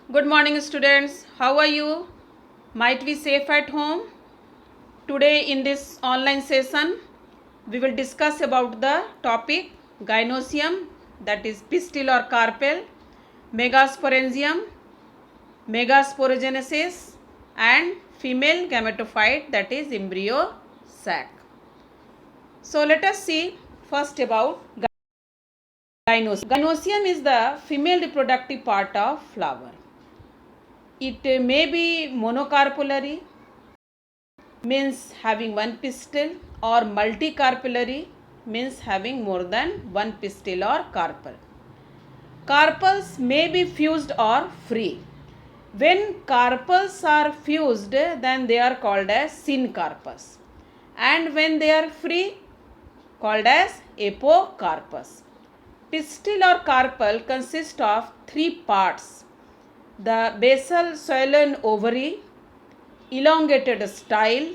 Good morning, students. How are you? Might be safe at home? Today in this online session, we will discuss about the topic gynosium, that is pistil or carpel, megasporangium, megasporogenesis, and female gametophyte, that is embryo sac. So let us see first about gynosium. Gynosium is the female reproductive part of flower. It may be monocarpellary, means having one pistil, or multicarpellary, means having more than one pistil or carpel. Carpels may be fused or free. When carpels are fused, then they are called as syncarpus, and when they are free, called as apocarpus. Pistil or carpel consists of three parts: the basal swollen ovary, elongated style,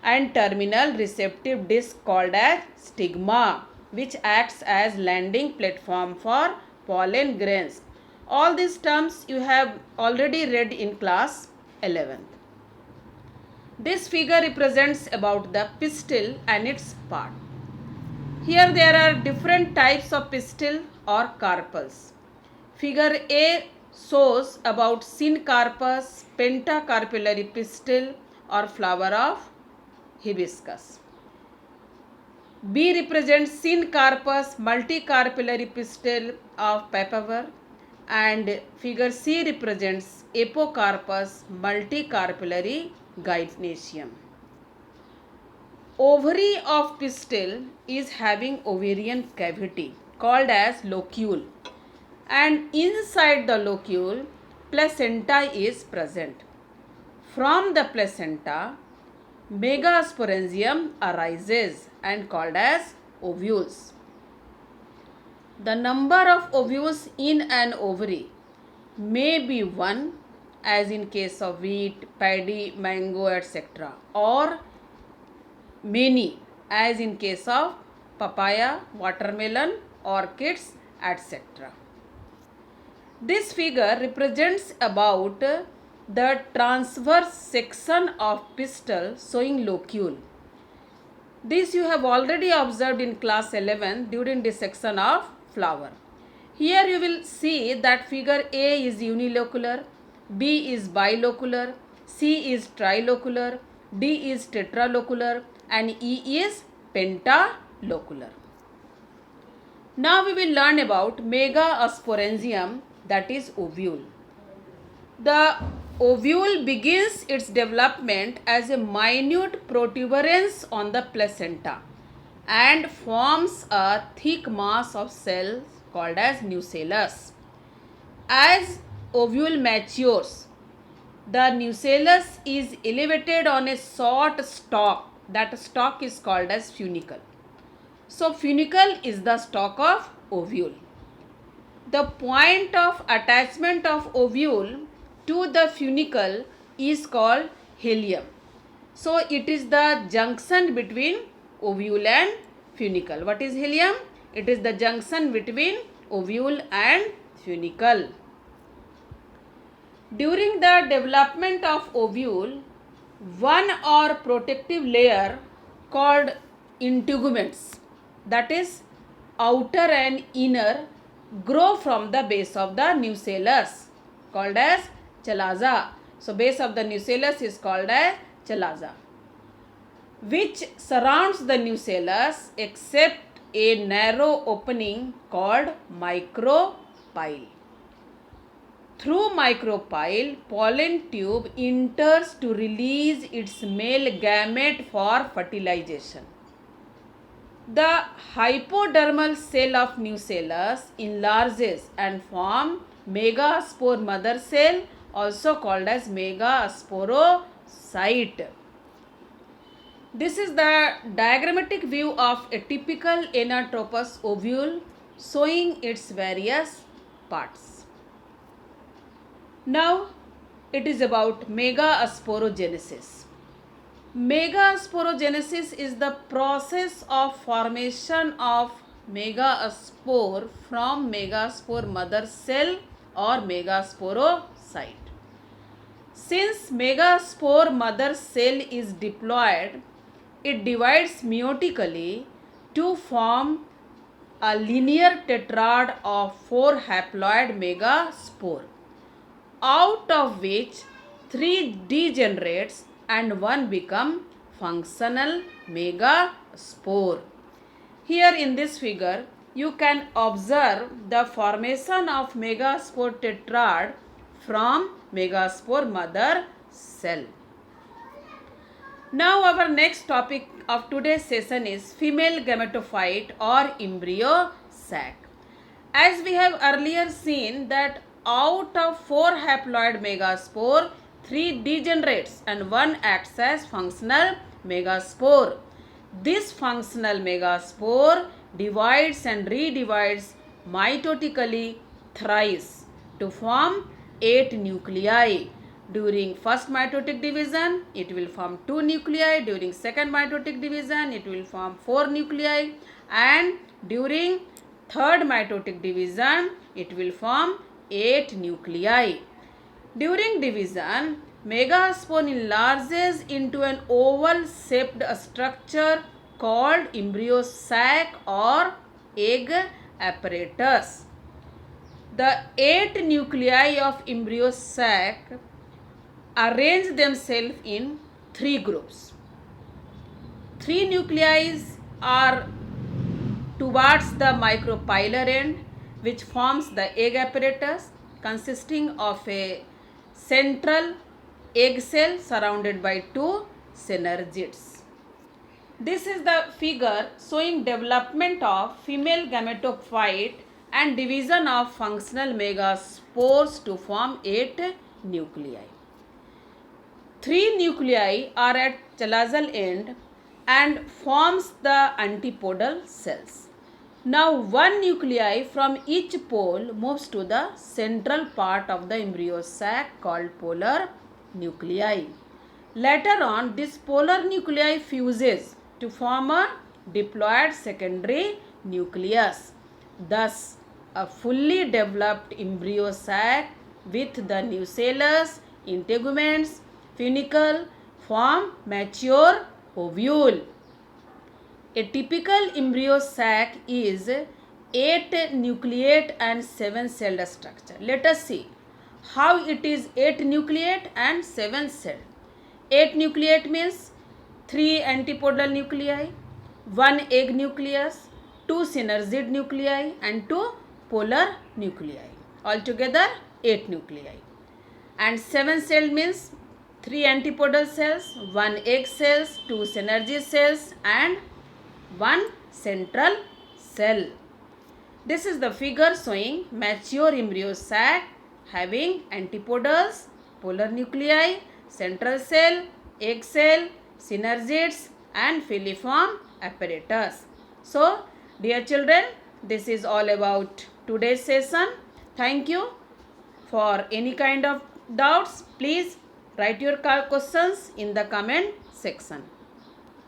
and terminal receptive disc called as stigma, which acts as landing platform for pollen grains. All these terms you have already read in class 11th. This figure represents about the pistil and its part. Here there are different types of pistil or carpels. Figure A shows about syncarpus pentacarpellary pistil or flower of hibiscus. B represents syncarpus multicarpellary pistil of papaver, and figure C represents apocarpus multicarpellary gynosium. Ovary of pistil is having ovarian cavity called as locule, and inside the locule placenta is present. From the placenta, megasporangium arises and called as ovules. The number of ovules in an ovary may be one, as in case of wheat, paddy, mango, etc., or many, as in case of papaya, watermelon, orchids, etc. This figure represents about the transverse section of pistil showing locule. This you have already observed in class 11 during the section of flower. Here you will see that figure A is unilocular, B is bilocular, C is trilocular, D is tetralocular, and E is pentalocular. Now we will learn about megasporangium, that is ovule. The ovule begins its development as a minute protuberance on the placenta and forms a thick mass of cells called as nucellus. As ovule matures, the nucellus is elevated on a short stalk. That stalk is called as funicle. So funicle is the stalk of ovule. The point of attachment of ovule to the funicle is called helium. So it is the junction between ovule and funicle. What is helium? It is the junction between ovule and funicle. During the development of ovule, one or protective layer called integuments, that is outer and inner, grow from the base of the nucellus called as chalaza. So base of the nucellus is called as chalaza, which surrounds the nucellus except a narrow opening called micropyle. Through micropyle, pollen tube enters to release its male gamete for fertilization. The hypodermal cell of nucellus enlarges and form megaspore mother cell, also called as megasporocyte. This is the diagrammatic view of a typical anatropous ovule showing its various parts. Now it is about megasporogenesis. Megasporogenesis is the process of formation of megaspore from megaspore mother cell or megasporocyte. site. Since megaspore mother cell is diploid, it divides meiotically to form a linear tetrad of 4 haploid megaspore, out of which 3 degenerates and 1 become functional megaspore. Here in this figure, you can observe the formation of megaspore tetrad from megaspore mother cell. Now our next topic of today's session is female gametophyte or embryo sac. As we have earlier seen that out of 4 haploid megaspore, 3 degenerates and 1 acts as functional megaspore. This functional megaspore divides and redivides mitotically thrice to form 8 nuclei. During first mitotic division, it will form 2 nuclei. During second mitotic division, it will form 4 nuclei. And during third mitotic division, it will form 8 nuclei. During division, megaspore enlarges into an oval shaped structure called embryo sac or egg apparatus. The 8 nuclei of embryo sac arrange themselves in 3 groups. 3 nuclei are towards the micropylar end, which forms the egg apparatus consisting of a central egg cell surrounded by 2 synergids. This is the figure showing development of female gametophyte and division of functional megaspores to form 8 nuclei. 3 nuclei are at chalazal end and forms the antipodal cells. Now 1 nuclei from each pole moves to the central part of the embryo sac called polar nuclei. Later on, this polar nuclei fuses to form a diploid secondary nucleus. Thus, a fully developed embryo sac with the nucellus, integuments, funicle form mature ovule. A typical embryo sac is 8 nucleate and 7 celled structure. Let us see how it is 8 nucleate and 7 celled. 8 nucleate means 3 antipodal nuclei, 1 egg nucleus, 2 synergid nuclei and 2 polar nuclei. Altogether 8 nuclei. And 7 celled means 3 antipodal cells, 1 egg cells, 2 synergy cells and 1 central cell. This is the figure showing mature embryo sac having antipodals, polar nuclei, central cell, egg cell, synergids and filiform apparatus. So, dear children, this is all about today's session. Thank you. For any kind of doubts, please write your questions in the comment section.